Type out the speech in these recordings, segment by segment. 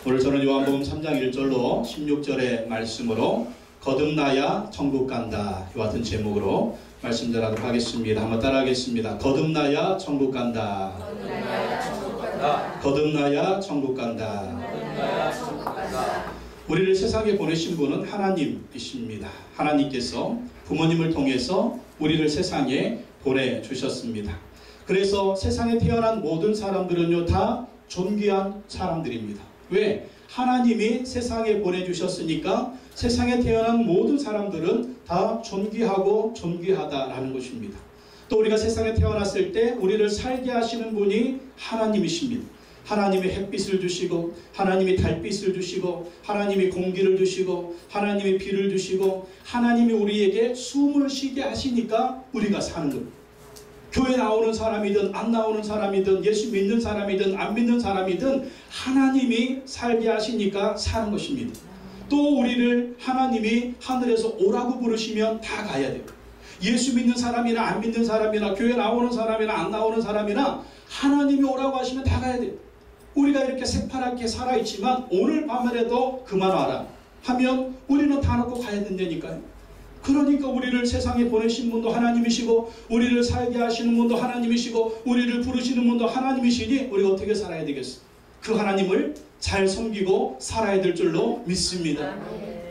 오늘 저는 요한복음 3장 1절로 16절의 말씀으로 거듭나야 천국 간다, 이 같은 제목으로 말씀 전하도록 하겠습니다. 한번 따라하겠습니다. 거듭나야 천국 간다. 거듭나야 천국 간다. 우리를 세상에 보내신 분은 하나님이십니다. 하나님께서 부모님을 통해서 우리를 세상에 보내주셨습니다. 그래서 세상에 태어난 모든 사람들은요, 다 존귀한 사람들입니다. 왜? 하나님이 세상에 보내주셨으니까 세상에 태어난 모든 사람들은 다 존귀하고 존귀하다라는 것입니다. 또 우리가 세상에 태어났을 때 우리를 살게 하시는 분이 하나님이십니다. 하나님이 햇빛을 주시고, 하나님이 달빛을 주시고, 하나님이 공기를 주시고, 하나님이 비를 주시고, 하나님이 우리에게 숨을 쉬게 하시니까 우리가 사는 겁니다. 교회 나오는 사람이든 안 나오는 사람이든 예수 믿는 사람이든 안 믿는 사람이든 하나님이 살게 하시니까 사는 것입니다. 또 우리를 하나님이 하늘에서 오라고 부르시면 다 가야 돼요. 예수 믿는 사람이나 안 믿는 사람이나 교회 나오는 사람이나 안 나오는 사람이나 하나님이 오라고 하시면 다 가야 돼요. 우리가 이렇게 새파랗게 살아있지만 오늘 밤에라도 그만 와라 하면 우리는 다 놓고 가야 된다니까요. 그러니까 우리를 세상에 보내신 분도 하나님이시고, 우리를 살게 하시는 분도 하나님이시고, 우리를 부르시는 분도 하나님이시니 우리가 어떻게 살아야 되겠어? 그 하나님을 잘 섬기고 살아야 될 줄로 믿습니다.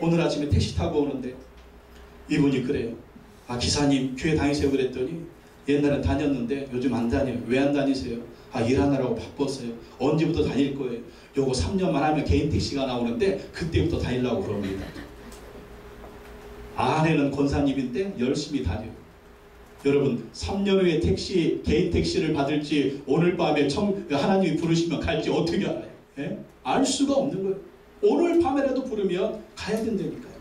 오늘 아침에 택시 타고 오는데 이분이 그래요. 아, 기사님 교회 다니세요? 그랬더니 옛날엔 다녔는데 요즘 안 다녀요. 왜 안 다니세요? 아, 일하느라고 바빴어요. 언제부터 다닐 거예요? 요거 3년만 하면 개인 택시가 나오는데 그때부터 다니려고 그럽니다. 아내는 권사님인데 열심히 다녀요. 여러분, 3년 후에 개인 택시를 받을지 오늘 밤에 하나님이 부르시면 갈지 어떻게 알아요? 예? 알 수가 없는 거예요. 오늘 밤에라도 부르면 가야 된다니까요.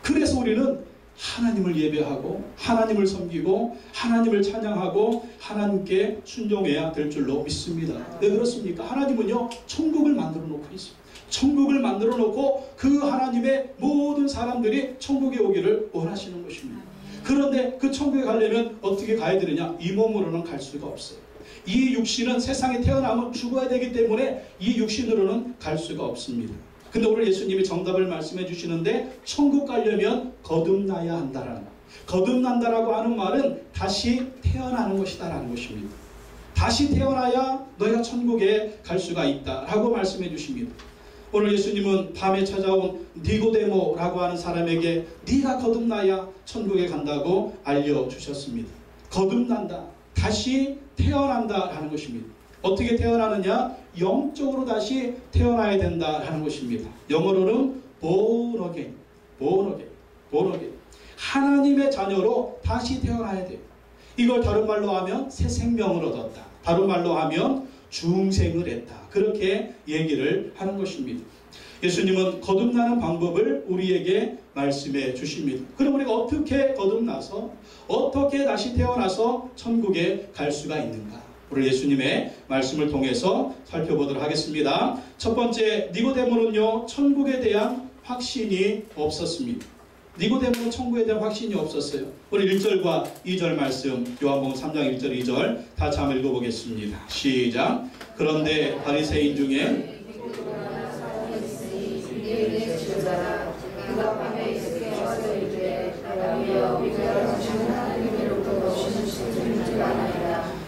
그래서 우리는 하나님을 예배하고 하나님을 섬기고 하나님을 찬양하고 하나님께 순종해야 될 줄로 믿습니다. 왜 그렇습니까? 하나님은요, 천국을 만들어 놓고 있습니다. 천국을 만들어 놓고 그 하나님의 모든 사람들이 천국에 오기를 원하시는 것입니다. 그런데 그 천국에 가려면 어떻게 가야 되느냐? 이 몸으로는 갈 수가 없어요. 이 육신은 세상에 태어나면 죽어야 되기 때문에 이 육신으로는 갈 수가 없습니다. 근데 오늘 예수님이 정답을 말씀해 주시는데 천국 가려면 거듭나야 한다라는, 거듭난다라고 하는 말은 다시 태어나는 것이다라는 것입니다. 다시 태어나야 너희가 천국에 갈 수가 있다라고 말씀해 주십니다. 오늘 예수님은 밤에 찾아온 니고데모라고 하는 사람에게 네가 거듭나야 천국에 간다고 알려주셨습니다. 거듭난다, 다시 태어난다라는 것입니다. 어떻게 태어나느냐? 영적으로 다시 태어나야 된다라는 것입니다. 영어로는 born again, born again, born again. 하나님의 자녀로 다시 태어나야 돼요. 이걸 다른 말로 하면 새 생명을 얻었다. 다른 말로 하면 중생을 했다. 그렇게 얘기를 하는 것입니다. 예수님은 거듭나는 방법을 우리에게 말씀해 주십니다. 그럼 우리가 어떻게 거듭나서, 어떻게 다시 태어나서 천국에 갈 수가 있는가? 오늘 예수님의 말씀을 통해서 살펴보도록 하겠습니다. 첫 번째, 니고데모는요, 천국에 대한 확신이 없었습니다. 니고데모는 천국에 대한 확신이 없었어요. 우리 1절과 2절 말씀, 요한복음 3장 1절 2절 다 같이 한번 읽어보겠습니다. 시작. 그런데 바리새인 중에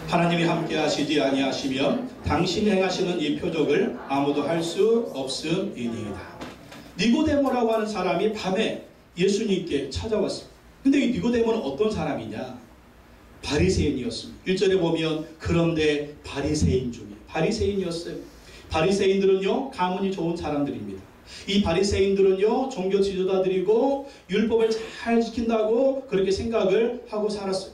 하나님이 함께 하시지 아니하시면 당신이 행하시는 이 표적을 아무도 할 수 없음이니이다. 니고데모라고 하는 사람이 밤에 예수님께 찾아왔습니다. 근데 이 니고데모는 어떤 사람이냐? 바리새인이었습니다. 1절에 보면 그런데 바리새인 중에, 바리새인이었어요. 바리새인들은요, 가문이 좋은 사람들입니다. 이 바리새인들은요, 종교 지도자들이고 율법을 잘 지킨다고 그렇게 생각을 하고 살았어요.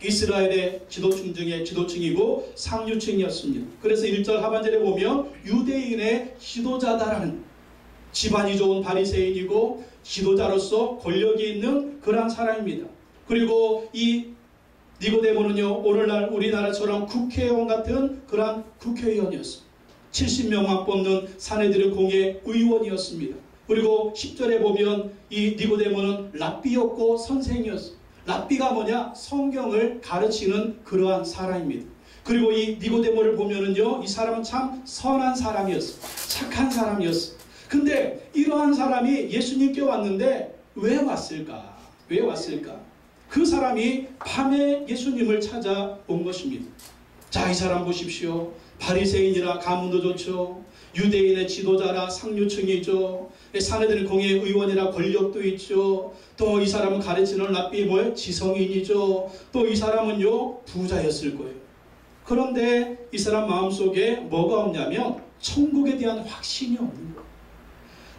이스라엘의 지도층 중에 지도층이고 상류층이었습니다. 그래서 1절 하반절에 보면 유대인의 지도자다라는, 집안이 좋은 바리새인이고 지도자로서 권력이 있는 그러한 사람입니다. 그리고 이 니고데모는요, 오늘날 우리나라처럼 국회의원 같은 그러한 국회의원이었습니다. 70명만 뽑는 사내들의 공회 의원이었습니다. 그리고 10절에 보면 이 니고데모는 랍비였고 선생이었습니다. 랍비가 뭐냐? 성경을 가르치는 그러한 사람입니다. 그리고 이 니고데모를 보면은요, 이 사람은 참 선한 사람이었어. 착한 사람이었어. 근데 이러한 사람이 예수님께 왔는데 왜 왔을까? 왜 왔을까? 그 사람이 밤에 예수님을 찾아온 것입니다. 자, 이 사람 보십시오. 바리새인이라 가문도 좋죠. 유대인의 지도자라 상류층이죠. 사내들의 공의 의원이라 권력도 있죠. 또 이 사람은 가르치는 랍비 뭐예요? 지성인이죠. 또 이 사람은요, 부자였을 거예요. 그런데 이 사람 마음속에 뭐가 없냐면 천국에 대한 확신이 없는 거예요.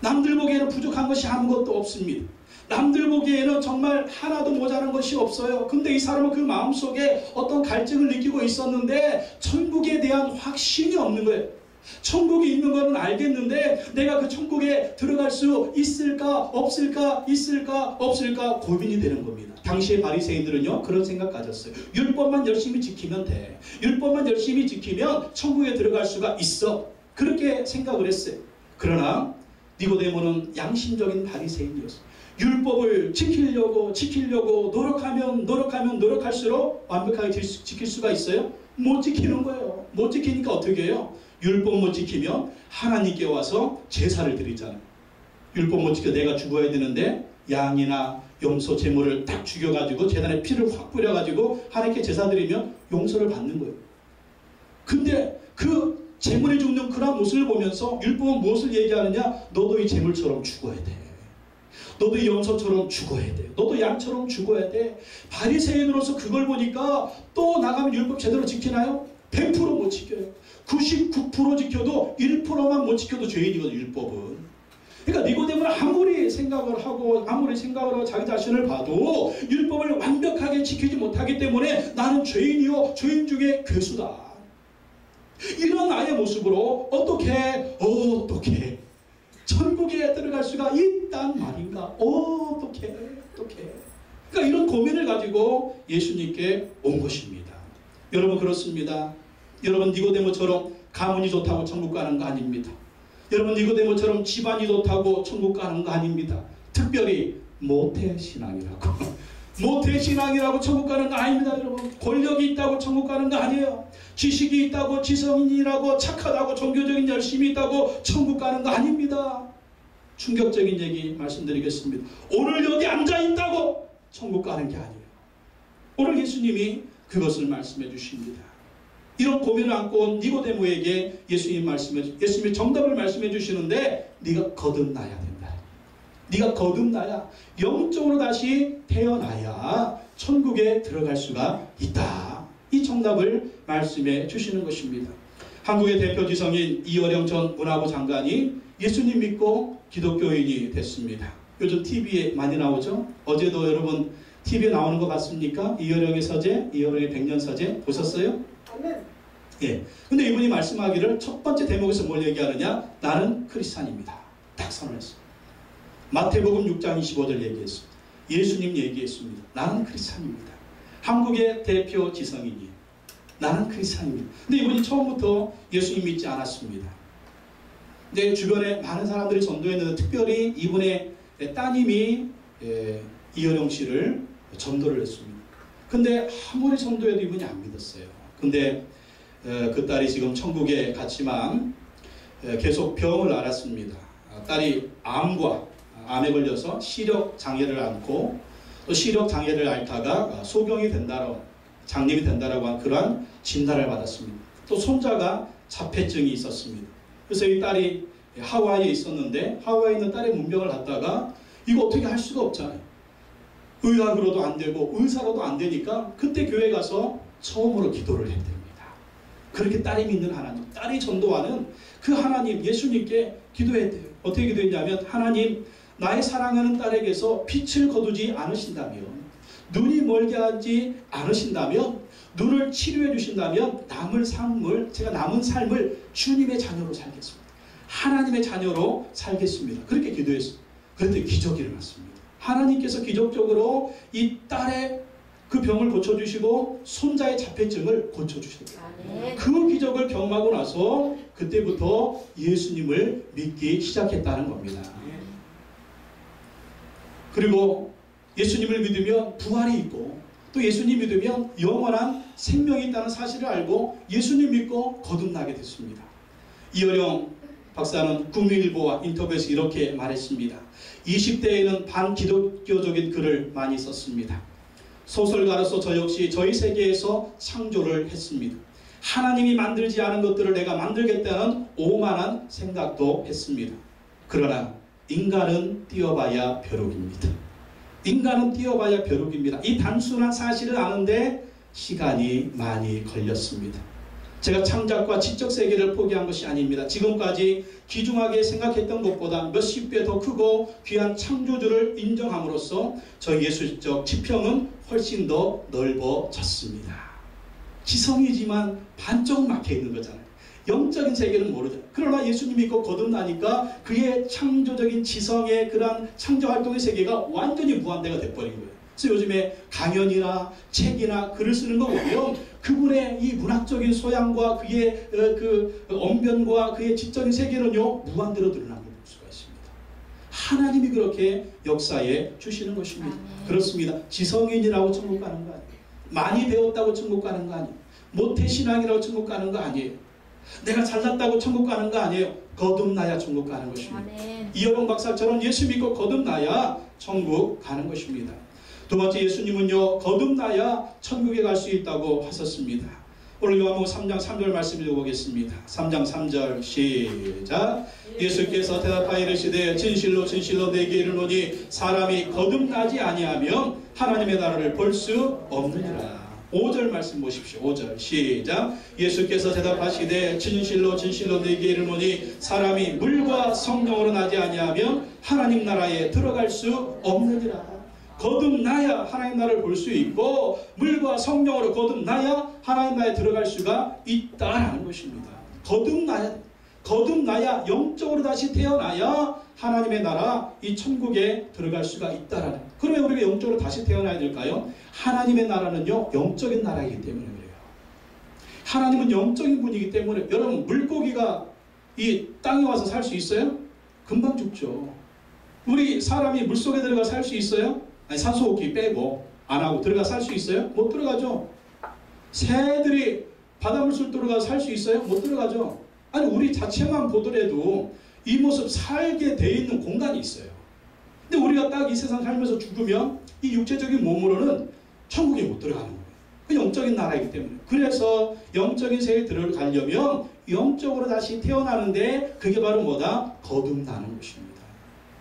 남들 보기에는 부족한 것이 아무것도 없습니다. 남들 보기에는 정말 하나도 모자란 것이 없어요. 근데 이 사람은 그 마음속에 어떤 갈증을 느끼고 있었는데 천국에 대한 확신이 없는 거예요. 천국이 있는 거는 알겠는데 내가 그 천국에 들어갈 수 있을까 없을까 있을까 없을까 고민이 되는 겁니다. 당시의 바리새인들은요, 그런 생각 가졌어요. 율법만 열심히 지키면 돼. 율법만 열심히 지키면 천국에 들어갈 수가 있어. 그렇게 생각을 했어요. 그러나 니고데모는 양심적인 바리새인이었어요. 율법을 지키려고 노력할수록 완벽하게 지킬 수가 있어요? 못 지키는 거예요. 못 지키니까 어떻게 해요? 율법 못 지키면 하나님께 와서 제사를 드리잖아요. 율법 못 지켜 내가 죽어야 되는데 양이나 염소 제물을 딱 죽여가지고 제단에 피를 확 뿌려가지고 하나님께 제사 드리면 용서를 받는 거예요. 근데 그 제물이 죽는 그런 모습을 보면서 율법은 무엇을 얘기하느냐? 너도 이 제물처럼 죽어야 돼. 너도 이 염소처럼 죽어야 돼. 너도 양처럼 죽어야 돼. 바리새인으로서 그걸 보니까 또 나가면 율법 제대로 지키나요? 100% 못 지켜요. 99% 지켜도 1%만 못 지켜도 죄인이거든요, 율법은. 그러니까 니고데모는 아무리 생각을 하고 자기 자신을 봐도 율법을 완벽하게 지키지 못하기 때문에 나는 죄인이요, 죄인 중에 괴수다. 이런 나의 모습으로 어떻게 천국에 들어갈 수가 있단 말인가? 어떻게? 그러니까 이런 고민을 가지고 예수님께 온 것입니다. 여러분 그렇습니다. 여러분 니고데모처럼 가문이 좋다고 천국 가는 거 아닙니다. 여러분 니고데모처럼 집안이 좋다고 천국 가는 거 아닙니다. 특별히 모태신앙이라고 천국 가는 거 아닙니다. 여러분 권력이 있다고 천국 가는 거 아니에요. 지식이 있다고 지성인이라고 착하다고 종교적인 열심이 있다고 천국 가는 거 아닙니다. 충격적인 얘기 말씀드리겠습니다. 오늘 여기 앉아있다고 천국 가는 게 아니에요. 오늘 예수님이 그것을 말씀해 주십니다. 이런 고민을 안고 온 니고데모에게 예수님이 정답을 말씀해 주시는데 네가 거듭나야 된다. 네가 거듭나야 영적으로 다시 태어나야 천국에 들어갈 수가 있다. 이 정답을 말씀해 주시는 것입니다. 한국의 대표 지성인 이어령 전 문화부 장관이 예수님 믿고 기독교인이 됐습니다. 요즘 TV에 많이 나오죠? 어제도 여러분 TV에 나오는 거 봤습니까? 이어령의 서재, 이어령의 백년서재 보셨어요? 예. 근데 이분이 말씀하기를 첫 번째 대목에서 뭘 얘기하느냐? 나는 크리스찬입니다. 딱 선언했어요. 마태복음 6장 25절 얘기했습니다. 예수님 얘기했습니다. 나는 크리스찬입니다. 한국의 대표 지성인이에요. 나는 크리스찬입니다. 근데 이분이 처음부터 예수님 믿지 않았습니다. 근데 주변에 많은 사람들이 전도했는데 특별히 이분의 따님이 이어령 씨를 전도를 했습니다. 근데 아무리 전도해도 이분이 안 믿었어요. 근데 그 딸이 지금 천국에 갔지만 계속 병을 앓았습니다. 딸이 암에 걸려서 시력 장애를 앓고 또 시력 장애를 앓다가 소경이 된다라고 장님이 된다라고 한 그러한 진단을 받았습니다. 또 손자가 자폐증이 있었습니다. 그래서 이 딸이 하와이에 있었는데 하와이에 있는 딸의 문병을 갖다가 이거 어떻게 할 수가 없잖아요. 의학으로도 안 되고 의사로도 안 되니까 그때 교회 가서 처음으로 기도를 했답니다. 그렇게 딸이 믿는 하나님, 딸이 전도하는 그 하나님 예수님께 기도했대요. 어떻게 기도했냐면 하나님 나의 사랑하는 딸에게서 빛을 거두지 않으신다면 눈이 멀게 하지 않으신다면 눈을 치료해 주신다면 제가 남은 삶을 주님의 자녀로 살겠습니다. 하나님의 자녀로 살겠습니다. 그렇게 기도했습니다. 그런데 기적이 일어났습니다. 하나님께서 기적적으로 이 딸의 그 병을 고쳐주시고 손자의 자폐증을 고쳐주셨어요. 그 기적을 경험하고 나서 그때부터 예수님을 믿기 시작했다는 겁니다. 그리고 예수님을 믿으면 부활이 있고 또 예수님 믿으면 영원한 생명이 있다는 사실을 알고 예수님 믿고 거듭나게 됐습니다. 이어령 박사는 국민일보와 인터뷰에서 이렇게 말했습니다. 20대에는 반기독교적인 글을 많이 썼습니다. 소설가로서 저 역시 저희 세계에서 창조를 했습니다. 하나님이 만들지 않은 것들을 내가 만들겠다는 오만한 생각도 했습니다. 그러나 인간은 뛰어봐야 벼룩입니다. 인간은 뛰어봐야 벼룩입니다. 이 단순한 사실을 아는데 시간이 많이 걸렸습니다. 제가 창작과 지적 세계를 포기한 것이 아닙니다. 지금까지 귀중하게 생각했던 것보다 몇십 배 더 크고 귀한 창조주를 인정함으로써 저희 예술적 지평은 훨씬 더 넓어졌습니다. 지성이지만 반쪽은 막혀 있는 거잖아요. 영적인 세계는 모르잖아요. 그러나 예수님 믿고 거듭나니까 그의 창조적인 지성의 그러한 창조활동의 세계가 완전히 무한대가 돼버린 거예요. 그래서 요즘에 강연이나 책이나 글을 쓰는 거 보면 그분의 이 문학적인 소양과 그의 그 언변과 그의 지적인 세계는요 무한대로 드러나게 볼 수가 있습니다. 하나님이 그렇게 역사에 주시는 것입니다. 그렇습니다. 지성인이라고 천국 가는 거 아니에요. 많이 배웠다고 천국 가는 거 아니에요. 모태신앙이라고 천국 가는 거 아니에요. 내가 잘났다고 천국 가는 거 아니에요. 거듭나야 천국 가는 것입니다. 이어령 박사처럼 예수 믿고 거듭나야 천국 가는 것입니다. 두 번째, 예수님은요 거듭나야 천국에 갈 수 있다고 하셨습니다. 오늘 요한복음 3장 3절 말씀 읽어보겠습니다. 3장 3절 시작. 예수께서 대답하여 이르시되 진실로 진실로 내게 이르노니 사람이 거듭나지 아니하면 하나님의 나라를 볼 수 없느니라. 5절 말씀 보십시오. 5절 시작. 예수께서 대답하시되 진실로 진실로 내게 이르노니 사람이 물과 성령으로 나지 아니하면 하나님 나라에 들어갈 수 없느니라. 거듭나야 하나님 나라를 볼 수 있고 물과 성령으로 거듭나야 하나님 나라에 들어갈 수가 있다라는 것입니다. 거듭나야 영적으로 다시 태어나야 하나님의 나라 이 천국에 들어갈 수가 있다라는. 그러면 우리가 영적으로 다시 태어나야 될까요? 하나님의 나라는요 영적인 나라이기 때문에 그래요. 하나님은 영적인 분이기 때문에 여러분 물고기가 이 땅에 와서 살 수 있어요? 금방 죽죠. 우리 사람이 물속에 들어가 살 수 있어요? 아니 산소호흡기 빼고 안 하고 들어가 살 수 있어요? 못 들어가죠. 새들이 바닷물속 들어가 살 수 있어요? 못 들어가죠. 아니 우리 자체만 보더라도 이 모습 살게 돼 있는 공간이 있어요. 근데 우리가 딱 이 세상 살면서 죽으면 이 육체적인 몸으로는 천국에 못 들어가는 거예요. 그 영적인 나라이기 때문에. 그래서 영적인 세계에 들어가려면 영적으로 다시 태어나는데 그게 바로 뭐다? 거듭나는 것입니다.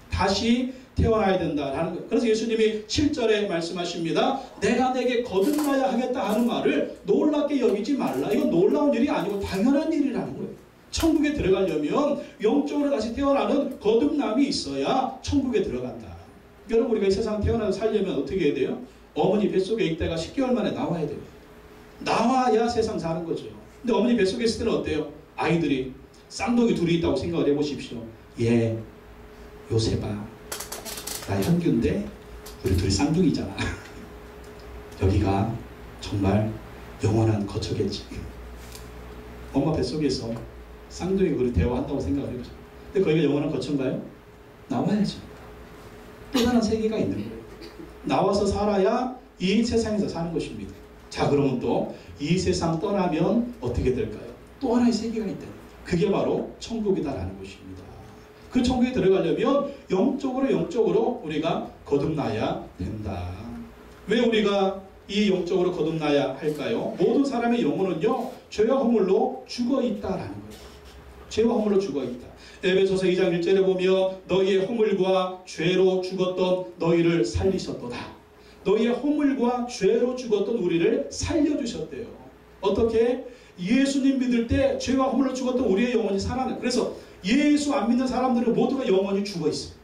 다시 태어나야 된다라는 거예요. 그래서 예수님이 7절에 말씀하십니다. 내가 내게 거듭나야 하겠다 하는 말을 놀랍게 여기지 말라. 이건 놀라운 일이 아니고 당연한 일이라는 거예요. 천국에 들어가려면 영적으로 다시 태어나는 거듭남이 있어야 천국에 들어간다. 여러분 우리가 이 세상 태어나서 살려면 어떻게 해야 돼요? 어머니 뱃속에 있다가 10개월 만에 나와야 돼요. 나와야 세상 사는 거죠. 근데 어머니 뱃속에 있을 때는 어때요? 아이들이 쌍둥이 둘이 있다고 생각을 해보십시오. 얘 요셉아 나 현규인데 우리 둘이 쌍둥이잖아. 여기가 정말 영원한 거처겠지. 엄마 뱃속에서 쌍둥이 우리 대화한다고 생각을 해보죠. 근데 거기가 영원한 거처인가요? 나와야죠. 또 다른 세계가 있는 거예요. 나와서 살아야 이 세상에서 사는 것입니다. 자 그러면 또 이 세상 떠나면 어떻게 될까요? 또 하나의 세계가 있다. 그게 바로 천국이다라는 것입니다. 그 천국에 들어가려면 영적으로 우리가 거듭나야 된다. 왜 우리가 이 영적으로 거듭나야 할까요? 모든 사람의 영혼은요 죄와 허물로 죽어있다라는 거예요. 죄와 허물로 죽어있다. 에베소서 2장 1절에 보면 너희의 허물과 죄로 죽었던 너희를 살리셨도다. 너희의 허물과 죄로 죽었던 우리를 살려주셨대요. 어떻게? 예수님 믿을 때 죄와 허물로 죽었던 우리의 영혼이 살아나요. 그래서 예수 안 믿는 사람들은 모두가 영혼이 죽어있어요.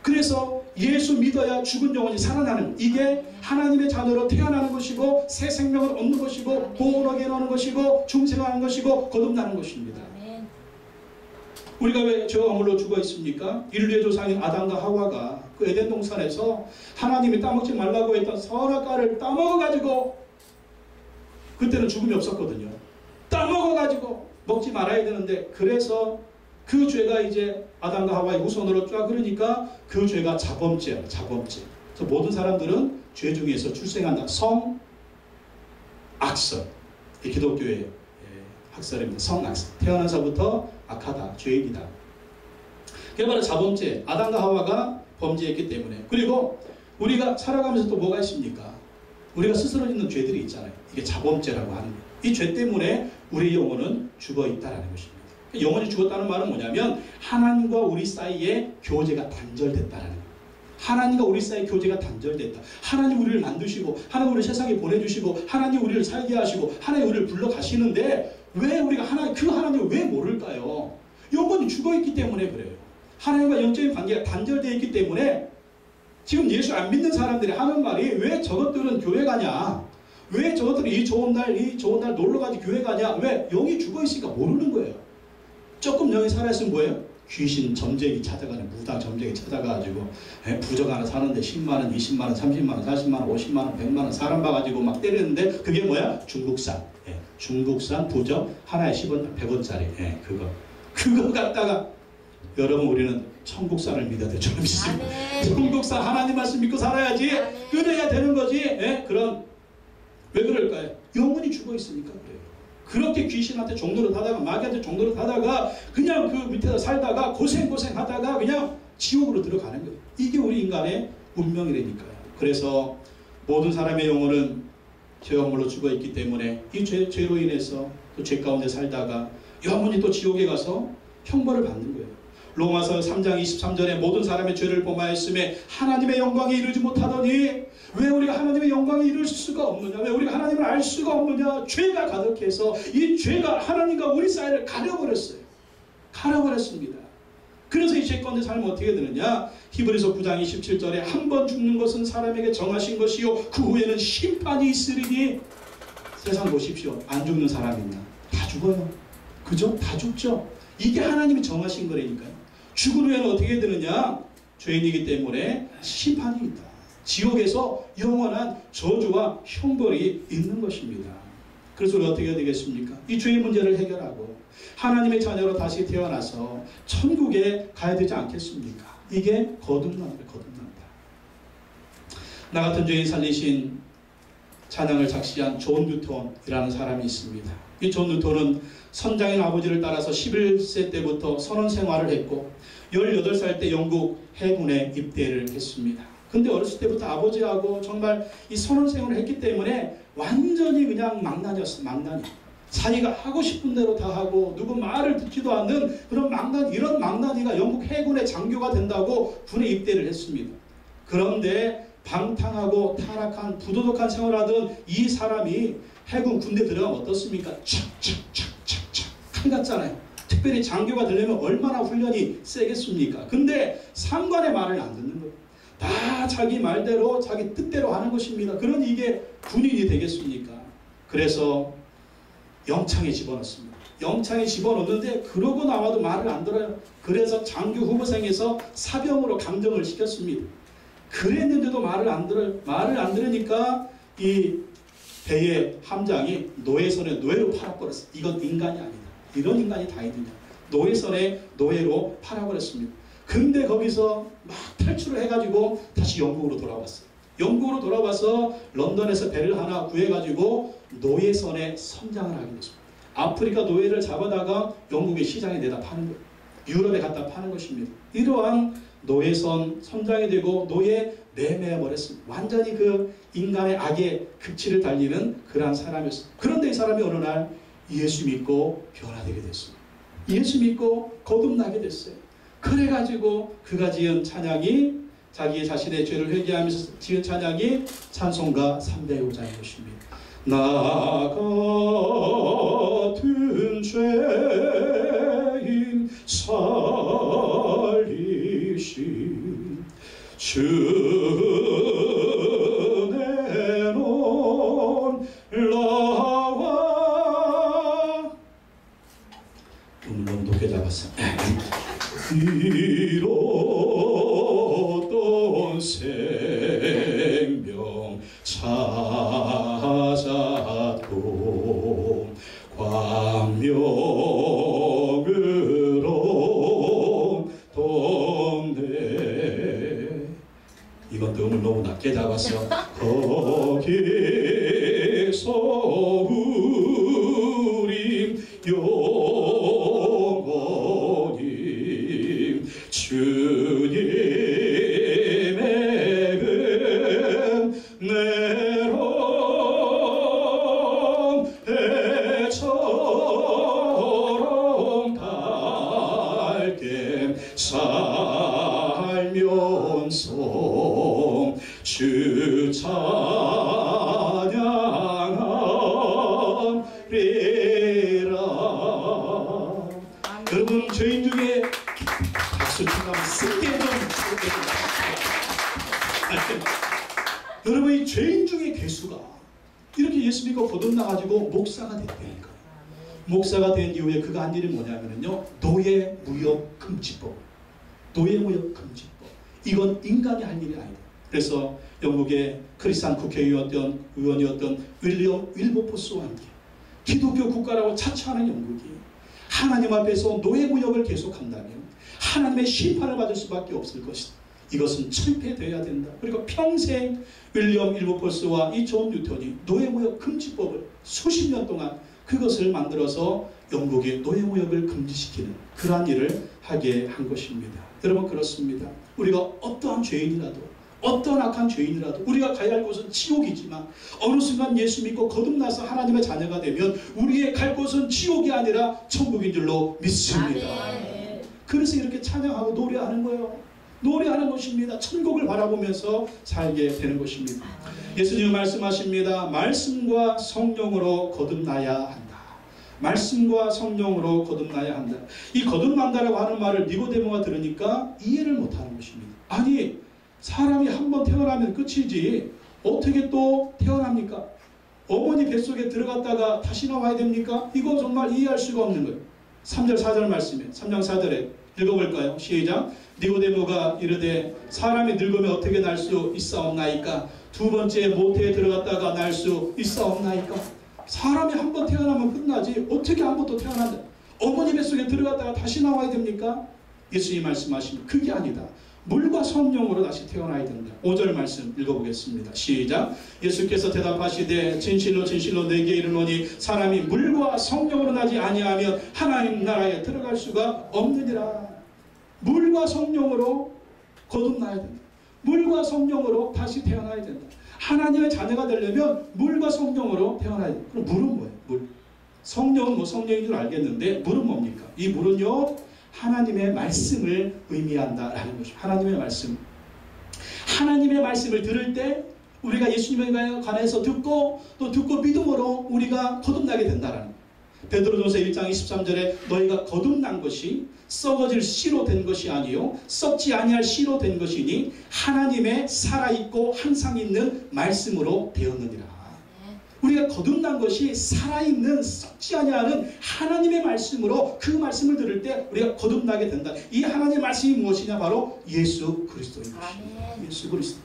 그래서 예수 믿어야 죽은 영혼이 살아나는, 이게 하나님의 자녀로 태어나는 것이고 새 생명을 얻는 것이고 구원하게 하는 것이고 중생하는 것이고 거듭나는 것입니다. 우리가 왜 죄와 허물로 죽어 있습니까? 인류의 조상인 아담과 하와가 그 에덴 동산에서 하나님이 따먹지 말라고 했던 선악과를 따먹어가지고, 그때는 죽음이 없었거든요. 따먹어가지고 먹지 말아야 되는데, 그래서 그 죄가 이제 아담과 하와의 후손으로 쫙 흐르니까 그 죄가 자범죄야. 자범죄. 그래서 모든 사람들은 죄 중에서 출생한다. 성악설. 이 기독교의 학설입니다. 성악설. 태어나서부터 악하다. 죄인이다. 그게 바로 자범죄. 아담과 하와가 범죄했기 때문에. 그리고 우리가 살아가면서 또 뭐가 있습니까? 우리가 스스로 짓는 죄들이 있잖아요. 이게 자범죄라고 하는 거예요. 이 죄 때문에 우리의 영혼은 죽어있다라는 것입니다. 영혼이 죽었다는 말은 뭐냐면 하나님과 우리 사이에 교제가 단절됐다라는 거예요. 하나님과 우리 사이에 교제가 단절됐다. 하나님 우리를 만드시고 하나님 우리를 세상에 보내주시고 하나님 우리를 살게 하시고 하나님 우리를 불러가시는데 왜 우리가 그 하나님을 왜 모를까요? 영혼이 죽어있기 때문에 그래요. 하나님과 영적인 관계가 단절되어 있기 때문에 지금 예수 안 믿는 사람들이 하는 말이 왜 저것들은 교회 가냐? 왜 저것들은 이 좋은 날 놀러가지 교회 가냐? 왜? 영이 죽어있으니까 모르는 거예요. 조금 영이 살아있으면 뭐예요? 귀신 점쟁이 찾아가는 무당 점쟁이 찾아가지고 부적 하나 사는데 10만원, 20만원, 30만원, 40만원, 50만원, 100만원 사람 봐가지고 막 때리는데 그게 뭐야? 중국산. 중국산 부적 하나에 10원, 100원짜리. 그거 갖다가 여러분 우리는 천국산을 믿어야 돼. 좀 믿습니다. 천국산 하나님 말씀 믿고 살아야지. 그래야 되는 거지. 그런 왜 그럴까요? 영혼이 죽어 있으니까 그래요. 그렇게 귀신한테 종노릇하다가 마귀한테 종노릇하다가 그냥 그 밑에서 살다가 고생하다가 그냥 지옥으로 들어가는 거예요. 이게 우리 인간의 운명이라니까요. 그래서 모든 사람의 영혼은 죄악물로 죽어 있기 때문에 이 죄로 인해서 또 죄 가운데 살다가 영혼이 또 지옥에 가서 형벌을 받는 거예요. 로마서 3장 23절에 모든 사람의 죄를 범하였음에 하나님의 영광에 이르지 못하더니 왜 우리가 하나님의 영광에 이를 수가 없느냐? 왜 우리가 하나님을 알 수가 없느냐? 죄가 가득해서 이 죄가 하나님과 우리 사이를 가려버렸어요. 가려버렸습니다. 그래서 이 죄 가운데 살면 어떻게 되느냐? 히브리서 9장 27절에 한 번 죽는 것은 사람에게 정하신 것이요 그 후에는 심판이 있으리니 세상 보십시오. 안 죽는 사람 있나? 다 죽어요. 그죠? 다 죽죠. 이게 하나님이 정하신 거라니까요. 죽은 후에는 어떻게 되느냐? 죄인이기 때문에 심판이 있다. 지옥에서 영원한 저주와 형벌이 있는 것입니다. 그래서 우리가 어떻게 해야 되겠습니까? 이 죄의 문제를 해결하고 하나님의 자녀로 다시 태어나서 천국에 가야 되지 않겠습니까? 이게 거듭남입니다. 거듭난다. 나 같은 죄인 살리신 찬양을 작시한 존 뉴턴이라는 사람이 있습니다. 이 존 뉴턴은 선장인 아버지를 따라서 11세 때부터 선원 생활을 했고 18살 때 영국 해군에 입대를 했습니다. 근데 어렸을 때부터 아버지하고 정말 이 선원 생활을 했기 때문에 완전히 그냥 망나니였어. 망나니. 자기가 하고 싶은 대로 다 하고 누구 말을 듣지도 않는 그런 망나니, 이런 망나니가 영국 해군의 장교가 된다고 군에 입대를 했습니다. 그런데 방탕하고 타락한 부도덕한 생활하던 이 사람이 해군 군대 들어가면 어떻습니까? 착착착착착 칼 같잖아요. 특별히 장교가 되려면 얼마나 훈련이 세겠습니까? 근데 상관의 말을 안 듣는 거예요. 다 자기 말대로 자기 뜻대로 하는 것입니다. 그러니 이게 군인이 되겠습니까? 그래서 영창에 집어넣습니다. 영창에 집어넣는데 그러고 나와도 말을 안 들어요. 그래서 장교 후보생에서 사병으로 감정을 시켰습니다. 그랬는데도 말을 안 들어요. 말을 안 들으니까 이 배의 함장이 노예선에 노예로 팔아버렸어요. 이건 인간이 아니다. 이런 인간이 다 있느냐. 노예선에 노예로 팔아버렸습니다. 근데 거기서 막 탈출을 해가지고 다시 영국으로 돌아왔어요. 영국으로 돌아와서 런던에서 배를 하나 구해가지고 노예선에 선장을 하게 됐습니다. 아프리카 노예를 잡아다가 영국의 시장에 내다 파는 거예요. 유럽에 갖다 파는 것입니다. 이러한 노예선 선장이 되고 노예 매매해버렸습니다. 완전히 그 인간의 악의 극치를 달리는 그러한 사람이었습니다. 그런데 이 사람이 어느 날 예수 믿고 변화되게 됐습니다. 예수 믿고 거듭나게 됐어요. 그래가지고 그가 지은 찬양이 자기의 자신의 죄를 회개하면서 지은 찬양이 찬송가 305장인 것입니다. 나 같은 죄인 살리신 주 내 논 나와 너무 높게 잡았어. 잃었던 생명 찾았고 광명으로 돕네. 이건 너무 너무 낮게 잡았어. 거기서 우리 영원히 주님의 은혜로 해처럼 밝게 살면서 주 찬양하리라. 여러분 죄인 중에 박수 치면 쓰게 좀 여러분 이 죄인 중에 괴수가 이렇게 예수 믿고 거듭나가지고 목사가 됐다니까. 목사가 된 이후에 그가 한 일이 뭐냐면요, 노예 무역 금지법. 노예 무역 금지법. 이건 인간이 할 일이 아니다. 그래서 영국의 크리스찬 국회의원이었던 윌리엄 윌버포스와 함께 기독교 국가라고 자처하는 영국이 하나님 앞에서 노예 무역을 계속한다면 하나님의 심판을 받을 수밖에 없을 것이다. 이것은 철폐되어야 된다. 그리고 평생 윌리엄 윌버포스와 이 존 뉴턴이 노예무역 금지법을 수십 년 동안 그것을 만들어서 영국의 노예무역을 금지시키는 그러한 일을 하게 한 것입니다. 여러분 그렇습니다. 우리가 어떠한 죄인이라도 어떤 악한 죄인이라도 우리가 가야 할 곳은 지옥이지만 어느 순간 예수 믿고 거듭나서 하나님의 자녀가 되면 우리의 갈 곳은 지옥이 아니라 천국인 줄로 믿습니다. 그래서 이렇게 찬양하고 노래하는 거예요. 노래하는 것입니다. 천국을 바라보면서 살게 되는 것입니다. 예수님 말씀하십니다. 말씀과 성령으로 거듭나야 한다. 말씀과 성령으로 거듭나야 한다. 이 거듭난다라고 하는 말을 니고데모가 들으니까 이해를 못하는 것입니다. 아니 사람이 한번 태어나면 끝이지 어떻게 또 태어납니까? 어머니 뱃속에 들어갔다가 다시 나와야 됩니까? 이거 정말 이해할 수가 없는 거예요. 3절 4절 말씀에 3장 4절에 읽어볼까요? 시작. 니고데모가 이르되 사람이 늙으면 어떻게 날 수 있사옵나이까? 두 번째 모태에 들어갔다가 날 수 있사옵나이까? 사람이 한번 태어나면 끝나지 어떻게 한 번 또 태어난다? 어머니 뱃속에 들어갔다가 다시 나와야 됩니까? 예수님 말씀하십니다. 그게 아니다. 물과 성령으로 다시 태어나야 된다. 5절 말씀 읽어보겠습니다. 시작. 예수께서 대답하시되 진실로 진실로 내게 이르노니 사람이 물과 성령으로 나지 아니하면 하나님 나라에 들어갈 수가 없느니라. 물과 성령으로 거듭나야 된다. 물과 성령으로 다시 태어나야 된다. 하나님의 자녀가 되려면 물과 성령으로 태어나야 된다. 그럼 물은 뭐예요? 물. 성령은 뭐 성령인 줄 알겠는데 물은 뭡니까? 이 물은요 하나님의 말씀을 의미한다라는 것입니다. 하나님의 말씀. 하나님의 말씀을 들을 때 우리가 예수님에 관해서 듣고 또 듣고 믿음으로 우리가 거듭나게 된다라는 거예요. 베드로전서 1장 23절에 너희가 거듭난 것이 썩어질 씨로 된 것이 아니요 썩지 아니할 씨로 된 것이니 하나님의 살아있고 항상 있는 말씀으로 되었느니라. 우리가 거듭난 것이 살아있는 썩지 아니하는 하나님의 말씀으로 그 말씀을 들을 때 우리가 거듭나게 된다. 이 하나님의 말씀이 무엇이냐? 바로 예수 그리스도인 것입니다. 예수 그리스도.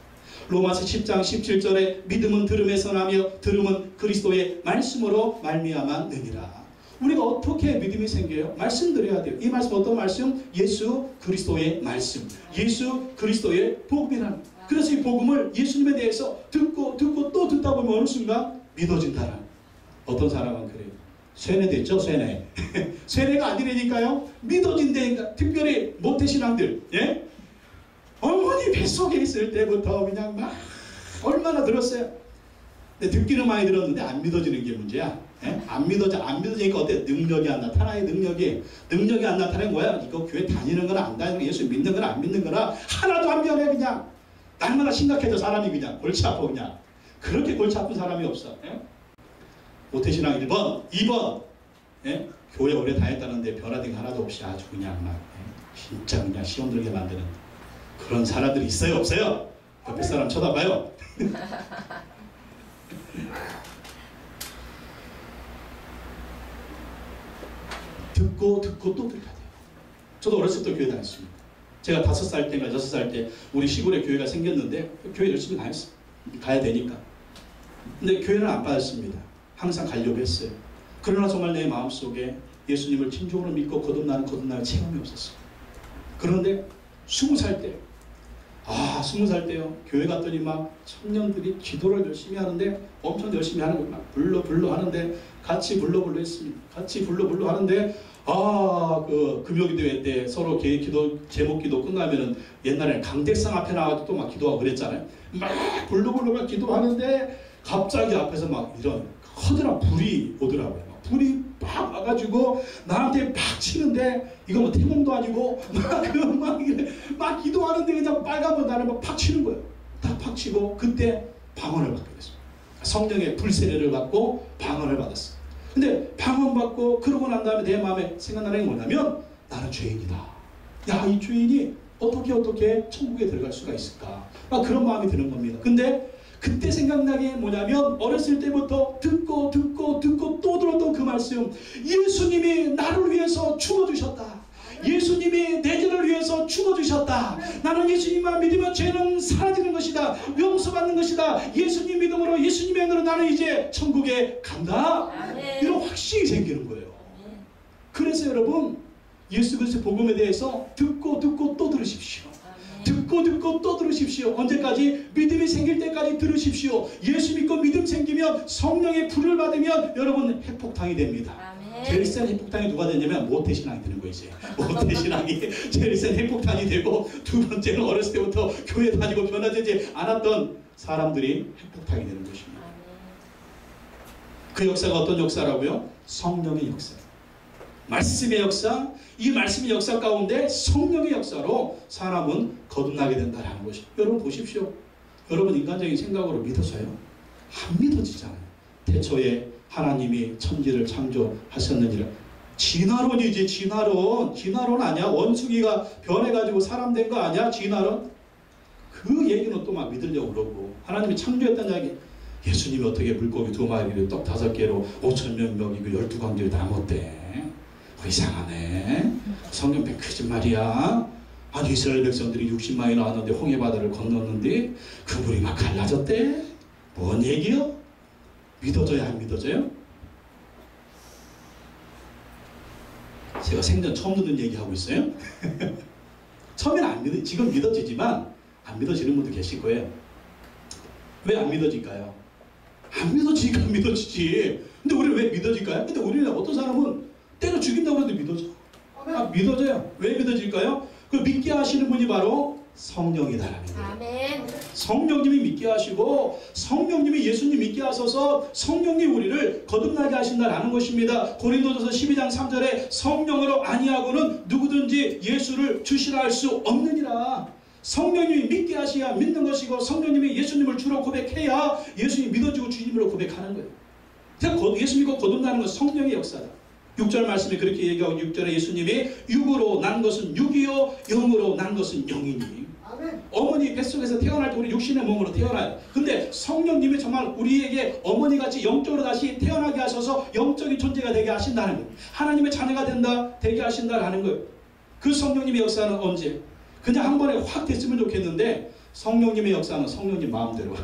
로마서 10장 17절에 믿음은 들음에서 나며 들음은 그리스도의 말씀으로 말미암아 느니라. 우리가 어떻게 믿음이 생겨요? 말씀 드려야 돼요. 이 말씀 어떤 말씀? 예수 그리스도의 말씀. 예수 그리스도의 복음이라는. 그래서 이 복음을 예수님에 대해서 듣고 또 듣다 보면 어느 순간 믿어진다는. 어떤 사람은 그래요. 쇠뇌됐죠? 쇠뇌. 쇠뇌가 아니라니까요. 믿어진다니까. 특별히 모태신앙들. 예? 어머니 뱃속에 있을 때부터 그냥 막 얼마나 들었어요. 근데 듣기는 많이 들었는데 안 믿어지는 게 문제야. 예? 안 믿어지니까 어때? 능력이 안 나타나요. 능력이 안 나타나는 거야. 이거 교회 다니는 거나 안 다니는 거나 예수 믿는 거나 안 믿는 거나 하나도 안 변해. 그냥 날마다 심각해져. 사람이 그냥 골치 아파. 그냥 그렇게 골치 아픈 사람이 없어. 예? 모태신앙 1번 2번 예? 교회 오래 다녔다는데 변화된 게 하나도 없이 아주 그냥 막 진짜 그냥 시험 들게 만드는 그런 사람들이 있어요? 없어요? 옆에 사람 쳐다봐요. 듣고 또 들어야 돼요. 저도 어렸을 때 교회 다녔습니다. 제가 5살 때인가 6살 때 우리 시골에 교회가 생겼는데 교회 열심히 다녔어요. 가야 되니까. 근데 교회는 안 빠졌습니다. 항상 가려고 했어요. 그러나 정말 내 마음속에 예수님을 진정으로 믿고 거듭나는 체험이 없었어요. 그런데 20살 때 20살 때요. 교회 갔더니 막 청년들이 기도를 열심히 하는데 엄청 열심히 하는 거예요. 막 불러 하는데 같이 불러 했습니다. 같이 불러 하는데 그 금요기도회 때 서로 기도 제목 기도 끝나면은 옛날에 강대상 앞에 나가서 또 막 기도하고 그랬잖아요. 막 불러 막 기도하는데 갑자기 앞에서 막 이런 커다란 불이 오더라고요. 막 불이 팍 와가지고 나한테 팍 치는데 이거 뭐 태몽도 아니고 막 기도하는데 그냥 빨간불 나를 막 팍 치는 거예요. 다 팍 치고 그때 방언을 받게 됐어요. 성령의 불세례를 받고 방언을 받았어요. 근데 방언 받고 그러고 난 다음에 내 마음에 생각나는 게 뭐냐면 나는 죄인이다. 야, 이 죄인이 어떻게 천국에 들어갈 수가 있을까? 그런 마음이 드는 겁니다. 근데 그때 생각나게 뭐냐면 어렸을 때부터 듣고 또 들었던 그 말씀, 예수님이 나를 위해서 죽어주셨다. 예수님이 내 죄를 위해서 죽어주셨다. 나는 예수님만 믿으면 죄는 사라지는 것이다. 용서받는 것이다. 예수님 믿음으로 예수님의 은혜로 나는 이제 천국에 간다. 이런 확신이 생기는 거예요. 그래서 여러분 예수 그리스도의 복음에 대해서 듣고 또 들으십시오. 듣고 또 들으십시오. 언제까지? 믿음이 생길 때까지 들으십시오. 예수 믿고 믿음 생기면 성령의 불을 받으면 여러분 핵폭탄이 됩니다. 제일 센 핵폭탄이 누가 되냐면 모태신앙이 되는 거예요. 이제 모태신앙이 제일 센 핵폭탄이 되고, 두 번째는 어렸을 때부터 교회 다니고 변화되지 않았던 사람들이 핵폭탄이 되는 것입니다. 그 역사가 어떤 역사라고요? 성령의 역사, 말씀의 역사. 이 말씀의 역사 가운데 성령의 역사로 사람은 거듭나게 된다는 것이. 여러분 보십시오. 여러분 인간적인 생각으로 믿어져요? 안 믿어지잖아요. 태초에 하나님이 천지를 창조하셨느니라. 진화론이지. 진화론 아니야? 원숭이가 변해가지고 사람 된 거 아니야? 진화론? 그 얘기는 또 막 믿으려고 그러고, 하나님이 창조했다는 이야기. 예수님이 어떻게 물고기 2마리를 떡 5개로 5,000명 먹이고 12광지를 다 먹대. 이상하네. 성경편 거짓말이야. 아니 이스라엘 백성들이 60만이 나왔는데 홍해바다를 건넜는데 그 물이 막 갈라졌대. 뭔 얘기요? 믿어져야 안 믿어져요? 제가 생전 처음 듣는 얘기하고 있어요. 처음에는 안 믿어, 지금 믿어지지만 안 믿어지는 분도 계실 거예요. 왜 안 믿어질까요? 안 믿어지니까 믿어지지. 근데 우리는 왜 믿어질까요? 근데 우리는 어떤 사람은 때려 죽인다고 해도 믿어져. 믿어져요. 왜 믿어질까요? 그 믿게 하시는 분이 바로 성령이다라는 거예요. 아멘. 성령님이 믿게 하시고, 성령님이 예수님 믿게 하셔서 성령님 우리를 거듭나게 하신다라는 것입니다. 고린도전서 12장 3절에 성령으로 아니하고는 누구든지 예수를 주시라 할 수 없느니라. 성령님이 믿게 하셔야 믿는 것이고, 성령님이 예수님을 주로 고백해야 예수님이 믿어지고 주님으로 고백하는 거예요. 예수 믿고 거듭나는 것은 성령의 역사다. 6절 말씀에 그렇게 얘기하고, 6절에 예수님이 육으로 난 것은 육이요 영으로 난 것은 영이니. 어머니 뱃속에서 태어날 때 우리 육신의 몸으로 태어나요. 근데 성령님이 정말 우리에게 어머니같이 영적으로 다시 태어나게 하셔서 영적인 존재가 되게 하신다는 거예요. 하나님의 자녀가 되게 하신다는 거예요. 그 성령님의 역사는 언제? 그냥 한 번에 확 됐으면 좋겠는데, 성령님의 역사는 성령님 마음대로.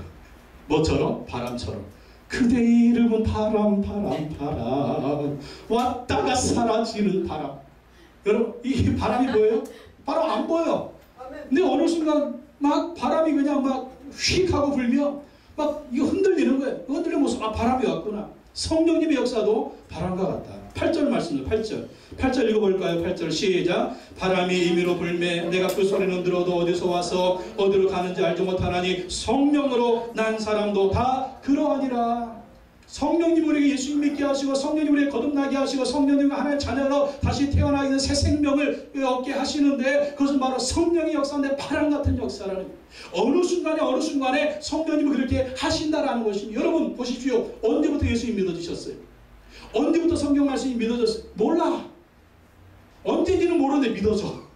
뭐처럼? 바람처럼. 그대의 이름은 바람 왔다가 사라지는 바람. 여러분 이 바람이 뭐예요? 바람 안 보여. 근데 어느 순간 막 바람이 그냥 막 휙 하고 불면 막 이거 흔들리는 거예요. 흔들리는 모습, 바람이 왔구나. 성령님의 역사도 바람과 같다. 8절 말씀입니다. 8절 읽어볼까요? 8절 시작. 바람이 임의로 불매 내가 그 소리는 들어도 어디서 와서 어디로 가는지 알지 못하나니 성령으로 난 사람도 다 그러하니라. 성령님 우리에게 예수님 믿게 하시고, 성령님 우리에게 거듭나게 하시고, 성령님과 하나님의 자녀로 다시 태어나게 된 새 생명을 얻게 하시는데, 그것은 바로 성령의 역사인데 바람 같은 역사라는 거예요. 어느 순간에 성령님이 그렇게 하신다라는 것입니다. 여러분 보십시오. 언제부터 예수님 믿어지셨어요? 언제부터 성경 말씀이 믿어졌어요? 몰라. 언제인지는 모르는데 믿어져.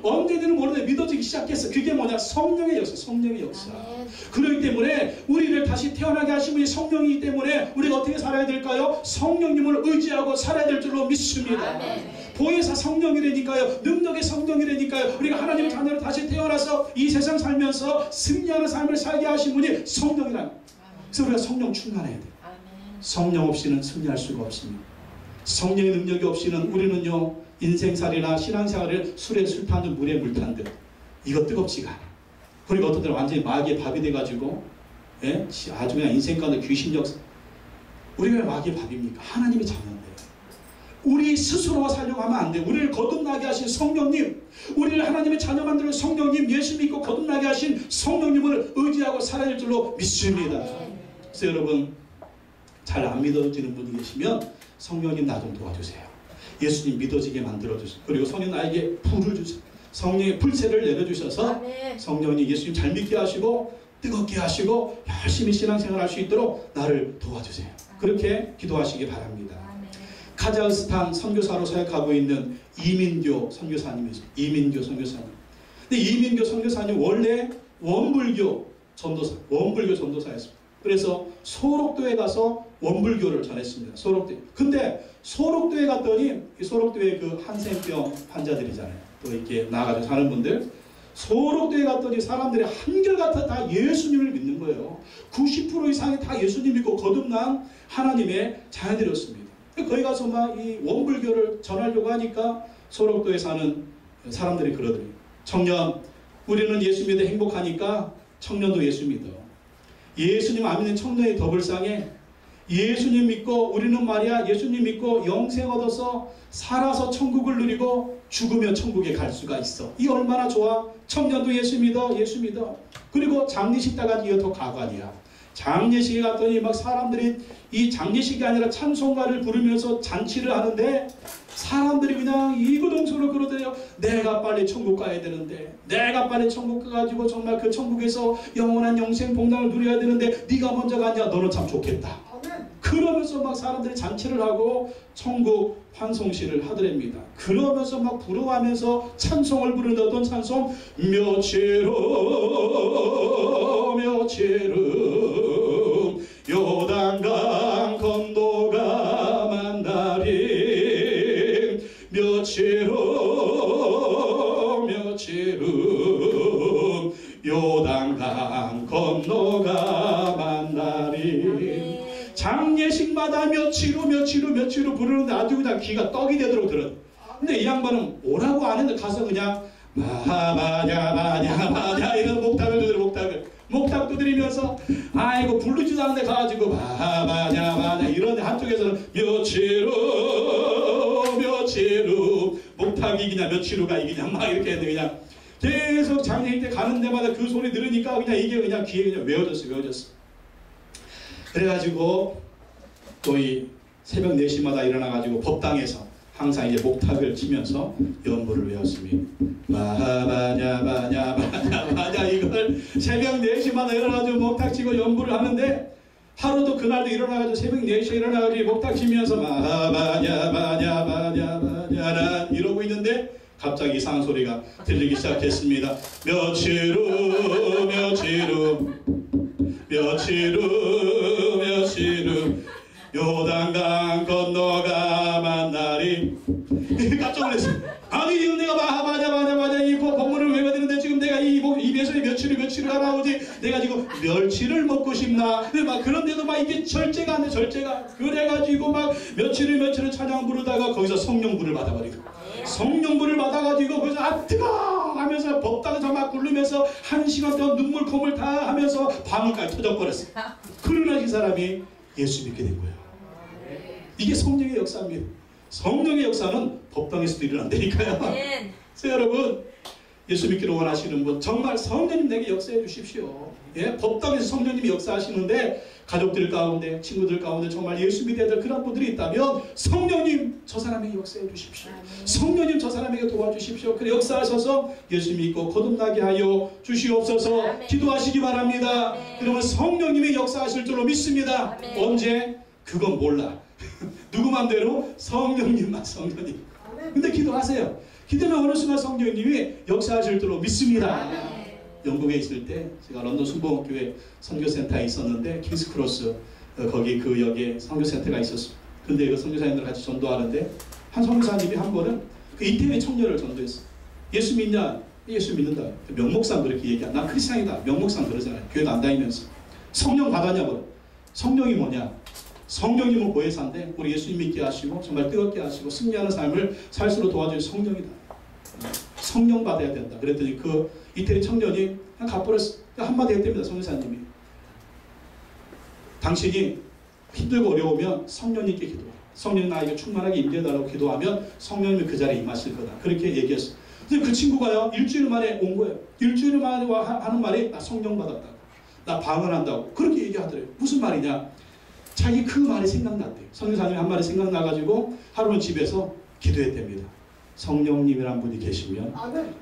언제인지는 모르는데 믿어지기 시작했어. 그게 뭐냐? 성령의 역사, 성령의 역사. 아멘. 그렇기 때문에 우리를 다시 태어나게 하신 분이 성령이기 때문에 우리가 어떻게 살아야 될까요? 성령님을 의지하고 살아야 될 줄로 믿습니다. 아멘. 보혜사 성령이라니까요. 능력의 성령이라니까요. 우리가 하나님의 자녀로 다시 태어나서 이 세상 살면서 승리하는 삶을 살게 하신 분이 성령이라는 거예요. 그래서 우리가 성령 충만해야 돼요. 성령 없이는 승리할 수가 없습니다. 성령의 능력이 없이는 우리는요, 인생살이나 신앙생활을 술에 술 탄 듯 물에 물 탄 듯, 이거 뜨겁지가 않아. 그러니까 어떤 때는 완전히 마귀의 밥이 돼가지고, 예? 아주 그냥 인생 가운데 귀신 역사. 우리가 왜 마귀의 밥입니까? 하나님의 자녀인데. 우리 스스로 살려고 하면 안 돼. 우리를 거듭나게 하신 성령님, 우리를 하나님의 자녀 만드는 성령님, 예수 믿고 거듭나게 하신 성령님을 의지하고 살아야 할 줄로 믿습니다. 그래서 여러분, 잘 안 믿어지는 분이 계시면 성령님 나 좀 도와주세요. 예수님 믿어지게 만들어주세요. 그리고 성령 나에게 불을 주세요. 성령의 불새를 내려주셔서 성령님 예수님 잘 믿게 하시고 뜨겁게 하시고 열심히 신앙생활 할 수 있도록 나를 도와주세요. 그렇게 기도하시기 바랍니다. 카자흐스탄 선교사로 사역하고 있는 이민교 선교사님이죠. 이민교 선교사님. 근데 이민교 선교사님 원래 원불교 전도사였습니다. 그래서 소록도에 가서 원불교를 전했습니다. 소록도에. 근데 소록도에 갔더니 소록도에 그 한센병 환자들이잖아요. 또 이렇게 나가서 사는 분들. 소록도에 갔더니 사람들이 한결같아 다 예수님을 믿는 거예요. 90% 이상이 다 예수님 믿고 거듭난 하나님의 자녀들이었습니다. 거기 가서 막 이 원불교를 전하려고 하니까 소록도에 사는 사람들이 그러더래요. 청년, 우리는 예수 믿어 행복하니까 청년도 예수 믿어. 예수님 안 믿는 청년이 더 불쌍해. 예수님 믿고 우리는 말이야 예수님 믿고 영생 얻어서 살아서 천국을 누리고 죽으면 천국에 갈 수가 있어. 이 얼마나 좋아. 청년도 예수 믿어. 예수 믿어. 그리고 장례식 때 가지 이거 더 가관이야. 장례식에 갔더니 막 사람들이 이 장례식이 아니라 찬송가를 부르면서 잔치를 하는데 사람들이 그냥 이구동성으로 그러더래요. 내가 빨리 천국 가야 되는데, 내가 빨리 천국 가가지고 정말 그 천국에서 영원한 영생 복락을 누려야 되는데 네가 먼저 가냐. 너는 참 좋겠다. 그러면서 막 사람들이 잔치를 하고 천국 환송시를 하더랍니다. 그러면서 막 부러워하면서 찬송을 부르는 어떤 찬송, 며칠음 요단강 건너가 만나리 며칠음 요단강 건너가 만나리. 장례식마다 며칠 후 부르는데 아주 그냥 귀가 떡이 되도록 들었. 근데 이 양반은 오라고 안 했는데 가서 그냥 마냐 이런 목탁을 두드려 목탁 두드리면서 아이고 부르지도 않는데 가가지고 마냐 이런데 한쪽에서는 며칠 후 목탁이 그냥 며칠 후가 이기냐 막 이렇게 했는데 그냥 계속 장례식 때 가는 데마다 그 소리 들으니까 그냥 이게 그냥 귀에 그냥 외워졌어. 그래가지고 또 이 새벽 4시마다 일어나가지고 법당에서 항상 이제 목탁을 치면서 연부를 외웠습니다. 마냐 이걸 새벽 4시마다 일어나가지고 목탁 치고 연부를 하는데 하루도 그날도 일어나가지고 새벽 4시에 일어나가지고 목탁 치면서 마냐 이러고 있는데 갑자기 이상한 소리가 들리기 시작했습니다. 며칠 후 요단강 건너가 만나리. 깜짝 놀랐어요. 아니 지금 내가 마냐 이 법문을 외워야 되는데 지금 내가 이 입에서 며칠을 하나오지 내가 지금 멸치를 먹고 싶나. 막 그런데도 막 이게 절제가 안 돼. 절제가. 그래가지고 막 며칠을 찬양 부르다가 거기서 성령불을 받아버리고 성령불을 받아가지고 거기서 아 뜨거 하면서 법당에서 막 굴르면서 1시간 동안 눈물 콧물 다 하면서 방울까지 터져버렸어. 그러나 이 사람이 예수 믿게 된 거예요. 이게 성령의 역사입니다. 성령의 역사는 법당에서도 일어난다니까요. 그래서 여러분 예수 믿기를 원하시는 분 정말 성령님 내게 역사해 주십시오. 예? 법당에서 성령님이 역사하시는데 가족들 가운데 친구들 가운데 정말 예수 믿어야 될 그런 분들이 있다면 성령님 저 사람에게 역사해 주십시오. 성령님 저 사람에게 도와주십시오. 그래 역사하셔서 예수 믿고 거듭나게 하여 주시옵소서. 기도하시기 바랍니다. 그러면 성령님이 역사하실 줄로 믿습니다. 언제? 그건 몰라. 누구 맘대로? 성령님만. 성령님. 근데 기도하세요. 기도하면 어느 순간 성령님이 역사하실 줄로 믿습니다. 영국에 있을 때 제가 런던 순복음교회 선교센터에 있었는데 킹스크로스 거기 그 역에 선교센터가 있었어요. 근데 그 선교사님들 같이 전도하는데 한 선교사님이 한 번은 그 이태리 청년을 전도했어. 예수 믿냐? 예수 믿는다. 명목상 그렇게 얘기하. 난 크리스찬이다. 명목상 그러잖아요. 교회도 안 다니면서. 성령 받았냐고. 성령이 뭐냐? 성령님은 보혜사인데 우리 예수님 믿게 하시고 정말 뜨겁게 하시고 승리하는 삶을 살수록 도와줄 성령이다. 성령 받아야 된다. 그랬더니 그 이태리 청년이 그냥 갚버렸어. 한마디 했답니다. 성교사님이. 당신이 힘들고 어려우면 성령님께 기도해. 성령 나에게 충만하게 임재해달라고 기도하면 성령님이 그 자리에 임하실 거다. 그렇게 얘기했어. 근데 그 친구가요, 일주일 만에 온 거예요. 일주일 만에 하는 말이 나 성령 받았다고. 나 방언한다고. 그렇게 얘기하더래요. 무슨 말이냐. 자기 그 말이 생각났대요. 성교사님이 한 말이 생각나가지고 하루는 집에서 기도했답니다. 성령님이란 분이 계시면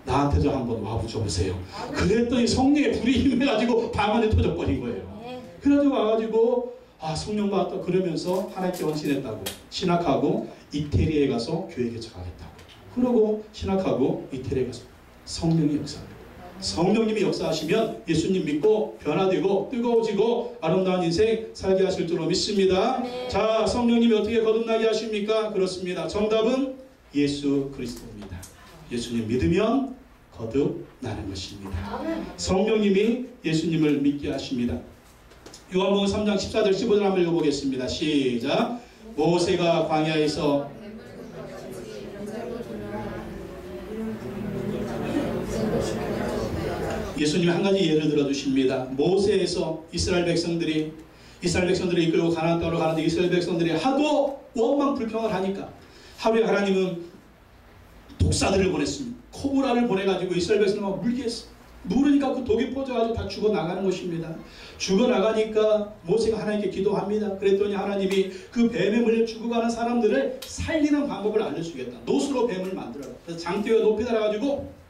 나한테도 한번 와보셔보세요. 그랬더니 성령의 불이 임해가지고 방언이 터져버린 거예요. 그래가지고 와가지고 성령 받았다 그러면서 하나님께 헌신했다고. 신학하고 이태리에 가서 교회 개척하겠다고. 그러고 신학하고 이태리에 가서 성령이 역사합니다. 성령님이 역사하시면 예수님 믿고 변화되고 뜨거워지고 아름다운 인생 살게 하실 줄로 믿습니다. 네. 자, 성령님이 어떻게 거듭나게 하십니까? 그렇습니다. 정답은 예수 그리스도입니다. 예수님 믿으면 거듭나는 것입니다. 성령님이 예수님을 믿게 하십니다. 요한복음 3장 14절 15절 한번 읽어보겠습니다. 시작. 모세가 광야에서 예수님이 한 가지 예를 들어 주십니다. 모세에서 이스라엘 백성들이 이끌고 가나안 땅으로 가는데 이스라엘 백성들이 하도 원망 불평을 하니까 하루에 하나님은 독사들을 보냈습니다. 코브라를 보내가지고 이스라엘 백성을 막 물게 했어. 물으니까 그 독이 퍼져가지고 다 죽어나가는 것입니다. 죽어나가니까 모세가 하나님께 기도합니다. 그랬더니 하나님이 그 뱀에 물려 죽어가는 사람들을 살리는 방법을 알려주겠다. 노수로 뱀을 만들어라. 그래서 장대가 높이 달아가지고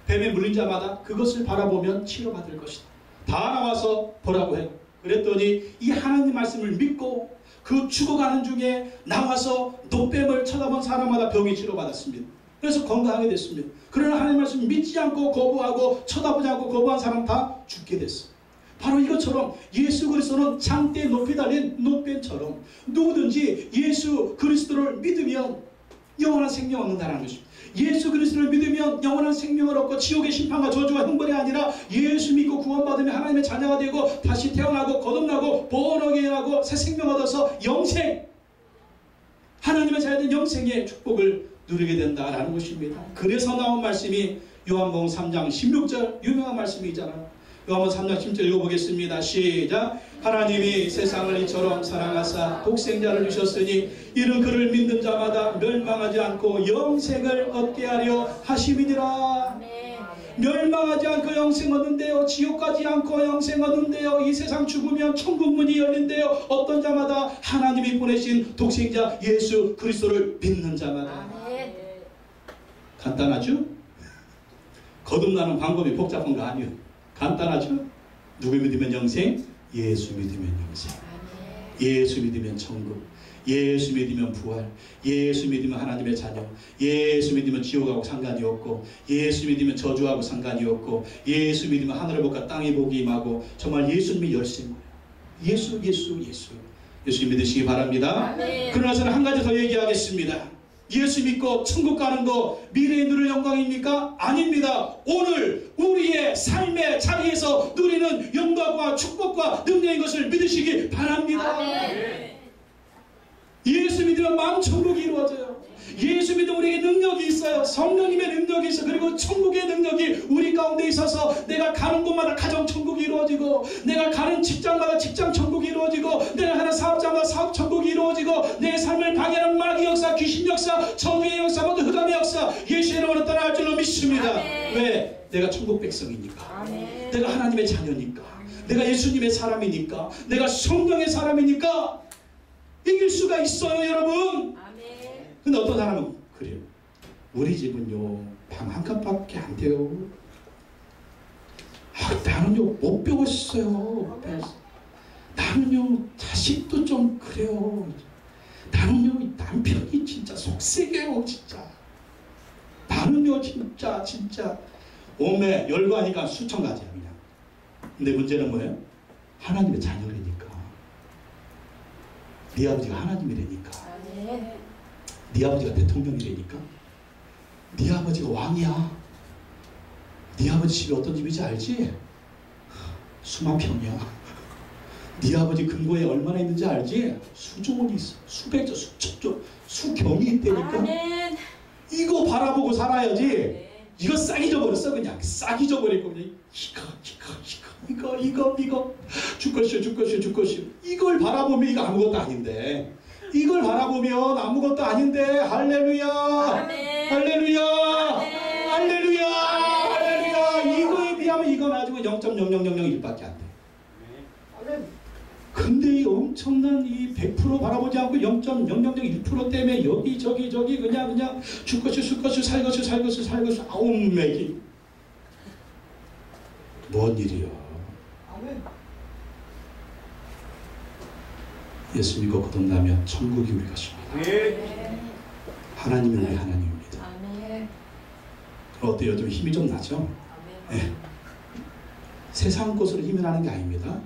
뱀에 물린 자마다 그것을 바라보면 치료받을 것이다. 다 나와서 보라고 해요. 그랬더니 이 하나님 말씀을 믿고 그 죽어가는 중에 나와서 노뱀을 쳐다본 사람마다 병이 치료받았습니다. 그래서 건강하게 됐습니다. 그러나 하나님 말씀을 믿지 않고 거부하고 쳐다보지 않고 거부한 사람 다 죽게 됐어요. 바로 이것처럼 예수 그리스도는 장대에 높이 달린 노뱀처럼 누구든지 예수 그리스도를 믿으면 영원한 생명 얻는다는 것입니다. 예수 그리스도를 믿으면 영원한 생명을 얻고 지옥의 심판과 저주와 형벌이 아니라 예수 믿고 구원받으면 하나님의 자녀가 되고 다시 태어나고 거듭나고 born-again하고 새 생명 얻어서 영생, 하나님의 자녀된 영생의 축복을 누리게 된다라는 것입니다. 그래서 나온 말씀이 요한복음 3장 16절 유명한 말씀이잖아요. 요한복음 3장 16절 읽어보겠습니다. 시작. 하나님이 세상을 이처럼 사랑하사 독생자를 주셨으니 이는 그를 믿는 자마다 멸망하지 않고 영생을 얻게 하려 하심이니라. 멸망하지 않고 영생 얻는데요. 지옥 가지 않고 영생 얻는데요. 이 세상 죽으면 천국 문이 열린대요. 어떤 자마다 하나님이 보내신 독생자 예수 그리스도를 믿는 자마다. 간단하죠? 거듭나는 방법이 복잡한 거 아니에요. 간단하죠? 누구 믿으면 영생? 예수 믿으면 영생. 예수 믿으면 천국. 예수 믿으면 부활. 예수 믿으면 하나님의 자녀. 예수 믿으면 지옥하고 상관이 없고, 예수 믿으면 저주하고 상관이 없고, 예수 믿으면 하늘의 복과 땅의 복이 임하고, 정말 예수님이 열쇠인 거예요. 예수 믿으시기 바랍니다. 그러나 저는 한 가지 더 얘기하겠습니다. 예수 믿고 천국 가는 거 미래에 누릴 영광입니까? 아닙니다. 오늘 우리의 삶의 자리에서 누리는 영광과 축복과 능력인 것을 믿으시기 바랍니다. 예수 믿으면 마음 천국이 이루어져요. 예수 믿으면 우리에게 능력이 있어요. 성령님의 능력이 있어요. 그리고 천국의 능력이 우리 가운데 있어서 내가 가는 곳마다 가정 천국이 이루어지고, 내가 가는 직장마다 직장 천국이 이루어지고, 내가 하는 사업장마다 사업 천국이 이루어지고, 내 삶을 방해하는 마귀 역사, 귀신 역사, 저주의 역사, 모두 흑암의 역사 예수의 이름으로 떠나갈 줄로 믿습니다. 왜? 내가 천국 백성이니까. 내가 하나님의 자녀니까. 내가 예수님의 사람이니까. 내가 성령의 사람이니까 이길 수가 있어요, 여러분. 근데 어떤 사람은 그래요. 우리 집은요 방 한 칸밖에 안 돼요. 나는요 못 배웠어요. 나는요 자식도 좀 그래요. 나는요 남편이 진짜 속세게요. 진짜 나는요 진짜 몸에 열거하니까 수천 가지야 그냥. 근데 문제는 뭐예요? 하나님의 자녀라니까. 네 아버지가 하나님이라니까. 네 아버지가 대통령이라니까. 네 아버지가 왕이야. 네 아버지 집이 어떤 집인지 알지? 수만 평이야. 네 아버지 금고에 얼마나 있는지 알지? 수조원이 있어. 수백조, 수천조, 수경이 있다니까. 이거 바라보고 살아야지. 이거 싹 잊어버렸어. 그냥 싹 잊어버리고 그냥 이거 줄 것이요. 이걸 바라보면 이거 아무것도 아닌데, 이걸 바라보면 아무것도 아닌데, 할렐루야, 할렐루야, 할렐루야, 할렐루야. 이거에 비하면 이건 아주 0.0001밖에 안 돼. 근데 이 엄청난 이 100% 바라보지 않고 0.0001% 때문에 여기저기 그냥 줄 것이 살 것이 아웅맥이 뭔 일이야. 예수 믿고 거듭나면 천국이 우리 것입니다. 하나님이 우리 하나님입니다. 어때요? 좀 힘이 좀 나죠? 네. 세상 것으로 힘이 나는 게 아닙니다.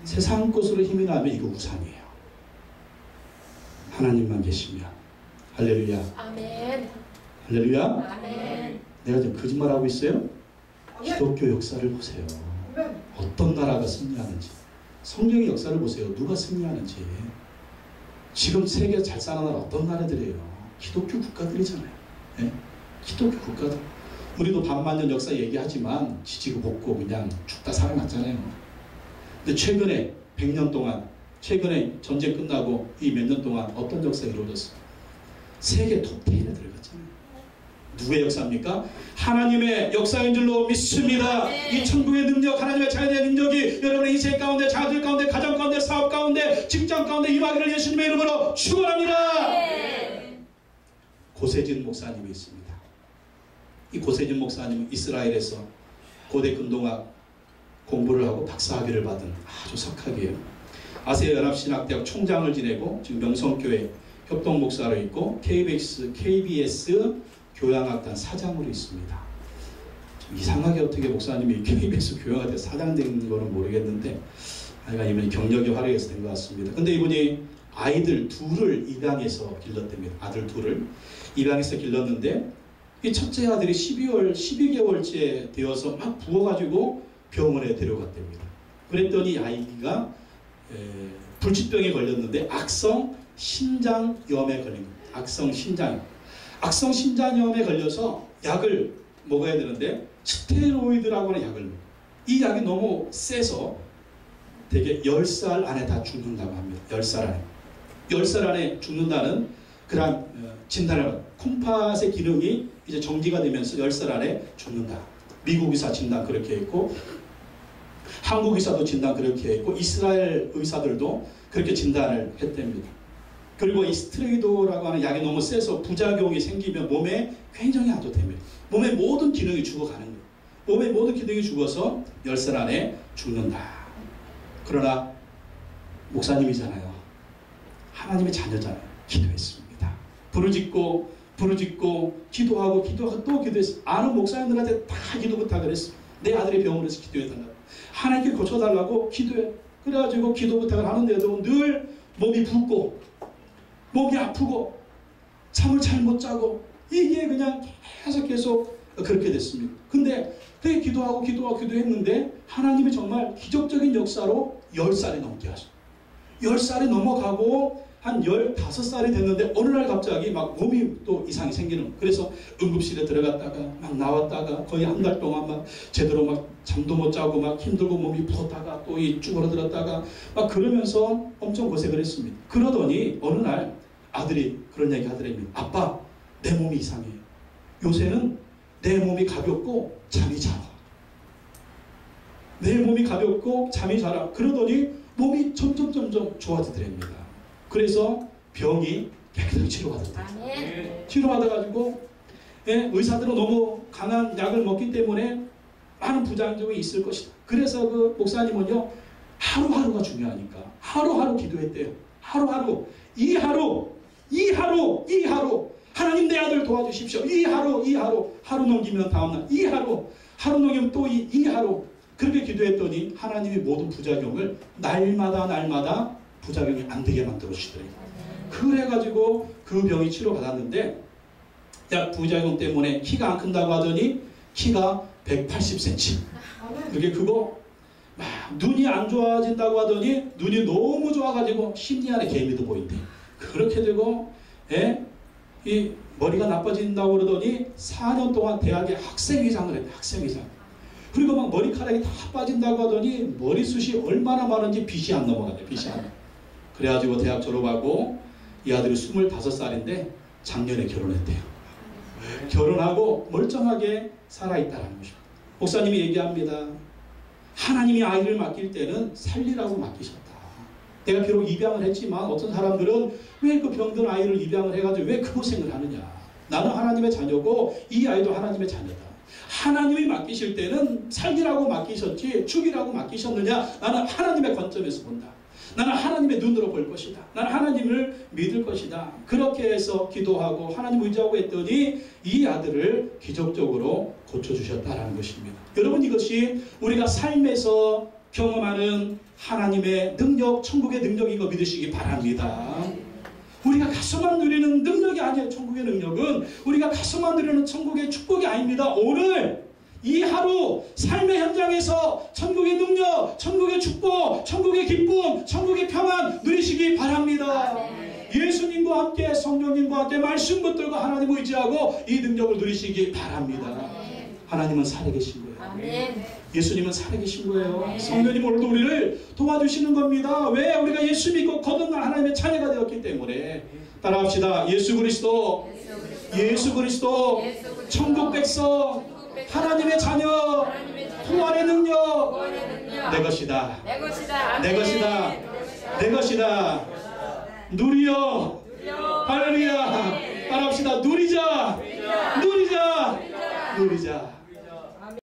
세상 것으로 힘이 나면 이거 우상이에요. 하나님만 계시면. 할렐루야. 아멘. 할렐루야. 아멘. 내가 지금 거짓말하고 있어요? 기독교 역사를 보세요. 어떤 나라가 승리하는지. 성경의 역사를 보세요. 누가 승리하는지. 지금 세계 잘 사는 나라 어떤 나라들이에요? 기독교 국가들이잖아요. 네? 기독교 국가들. 우리도 반만년 역사 얘기하지만 지지고 볶고 그냥 죽다 살아났잖아요. 근데 최근에 100년 동안, 최근에 전쟁 끝나고 이 몇 년 동안 어떤 역사가 이루어졌어요? 세계 톱10에 들어갔잖아요. 누구의 역사입니까? 하나님의 역사인 줄로 믿습니다. 이 천국의 능력, 하나님의 자연의 능력이 여러분의 인생 가운데, 자녀들 가운데, 가정 가운데, 사업 가운데, 직장 가운데 임하기를 예수님의 이름으로 축원합니다. 고세진 목사님이 있습니다. 이 고세진 목사님은 이스라엘에서 고대 근동학 공부를 하고 박사학위를 받은 아주 석학이에요. 아시아 연합신학대학 총장을 지내고 지금 명성교회 협동목사로 있고 KBS 교양학단 사장으로 있습니다. 좀 이상하게 어떻게 목사님이 KBS 교양학단 사장 된 거는 모르겠는데 하여간 이번에 경력이 활약해서 된 것 같습니다. 근데 이분이 아이들 둘을 입양해서 길렀답니다. 아들 둘을 입양해서 길렀는데 이 첫째 아들이 12개월째 되어서 막 부어가지고 병원에 데려갔답니다. 그랬더니 아이가 불치병에 걸렸는데 악성 신장염에 걸린 겁니다. 악성 신장염에 걸려서 약을 먹어야 되는데 스테로이드라고 하는 약을 먹어요. 이 약이 너무 세서 되게 10살 안에 다 죽는다고 합니다. 10살 안에 죽는다는 그런 진단을, 콩팥의 기능이 이제 정지가 되면서 10살 안에 죽는다. 미국 의사 진단 그렇게 했고, 한국 의사도 진단 그렇게 했고, 이스라엘 의사들도 그렇게 진단을 했답니다. 그리고 이 스테로이드라고 하는 약이 너무 세서 부작용이 생기면 몸에 굉장히 안 좋답니다. 몸의 모든 기능이 죽어가는 거예요. 몸의 모든 기능이 죽어서 10살 안에 죽는다. 그러나 목사님이잖아요. 하나님의 자녀잖아요. 기도했습니다. 부르짖고 기도하고 또 기도했어요. 아는 목사님들한테 다 기도 부탁을 했어요. 내 아들의 병원에서 기도해달라고, 하나님께 고쳐달라고 기도해. 그래가지고 기도 부탁을 하는데도 늘 몸이 붓고 몸이 아프고 잠을 잘 못 자고 이게 그냥 계속 그렇게 됐습니다. 근데 되게 기도했는데 하나님이 정말 기적적인 역사로 10살이 넘게 하셨어요. 10살이 넘어가고 한 15살이 됐는데 어느 날 갑자기 막 몸이 또 이상이 생기는 거예요. 그래서 응급실에 들어갔다가 막 나왔다가 거의 한 달 동안 막 제대로 막 잠도 못 자고 막 힘들고 몸이 부었다가 또 이 쭈그러들었다가 막 그러면서 엄청 고생을 했습니다. 그러더니 어느 날 아들이 그런 얘기 하더랍니다. 아빠, 내 몸이 이상해. 요새는 내 몸이 가볍고 잠이 잘 와. 내 몸이 가볍고 잠이 잘 와. 그러더니 몸이 점점 좋아지더랍니다. 그래서 병이 깨끗하게 치료받았대요. 치료받아가지고 의사들은 너무 강한 약을 먹기 때문에 많은 부작용이 있을 것이다. 그래서 그 목사님은요, 하루하루가 중요하니까 하루하루 기도했대요. 하루하루, 이 하루 하나님 내 아들 도와주십시오. 이 하루 넘기면 다음날 이 하루 넘기면 또 이 하루, 그렇게 기도했더니 하나님이 모든 부작용을 날마다 부작용이 안 되게 만들어 주시더래요. 그래가지고 그 병이 치료받았는데 약 부작용 때문에 키가 안 큰다고 하더니 키가 180cm. 그게 그거 막 눈이 안 좋아진다고 하더니 눈이 너무 좋아가지고 심리 안에 개미도 보인대. 그렇게 되고 이 머리가 나빠진다고 그러더니 4년 동안 대학에 학생회장을 했대. 학생회장. 그리고 막 머리카락이 다 빠진다고 하더니 머리숱이 얼마나 많은지 빗이 안 넘어가네. 빗이 안 넘어가. 그래가지고 대학 졸업하고 이 아들이 25살인데 작년에 결혼했대요. 결혼하고 멀쩡하게 살아있다는 것입니다. 목사님이 얘기합니다. 하나님이 아이를 맡길 때는 살리라고 맡기셨다. 내가 비록 입양을 했지만 어떤 사람들은 왜 그 병든 아이를 입양을 해가지고 왜 그 고생을 하느냐. 나는 하나님의 자녀고 이 아이도 하나님의 자녀다. 하나님이 맡기실 때는 살리라고 맡기셨지 죽이라고 맡기셨느냐. 나는 하나님의 관점에서 본다. 나는 하나님의 눈으로 볼 것이다. 나는 하나님을 믿을 것이다. 그렇게 해서 기도하고 하나님 의지하고 했더니 이 아들을 기적적으로 고쳐주셨다라는 것입니다. 여러분, 이것이 우리가 삶에서 경험하는 하나님의 능력, 천국의 능력인 거 믿으시기 바랍니다. 우리가 가서만 누리는 능력이 아니에요. 천국의 능력은 우리가 가서만 누리는 천국의 축복이 아닙니다. 오늘 이 하루 삶의 현장에서 천국의 능력, 천국의 축복, 천국의 기쁨, 천국의 평안 누리시기 바랍니다. 예수님과 함께 성령님과 함께 말씀 붙들고 하나님 의지하고 이 능력을 누리시기 바랍니다. 하나님은 살아계신 거예요. 예수님은 살아계신 거예요. 성령님 오늘도 우리를 도와주시는 겁니다. 왜? 우리가 예수 믿고 거듭난 하나님의 자녀가 되었기 때문에. 따라합시다. 예수 그리스도, 예수 그리스도, 천국 백성, 하나님의 자녀, 구원의 능력, 내 것이다. 내 것이다. 내 것이다. 누리여. 할렐루야. 따라합시다. 누리자. 누리자. 누리자.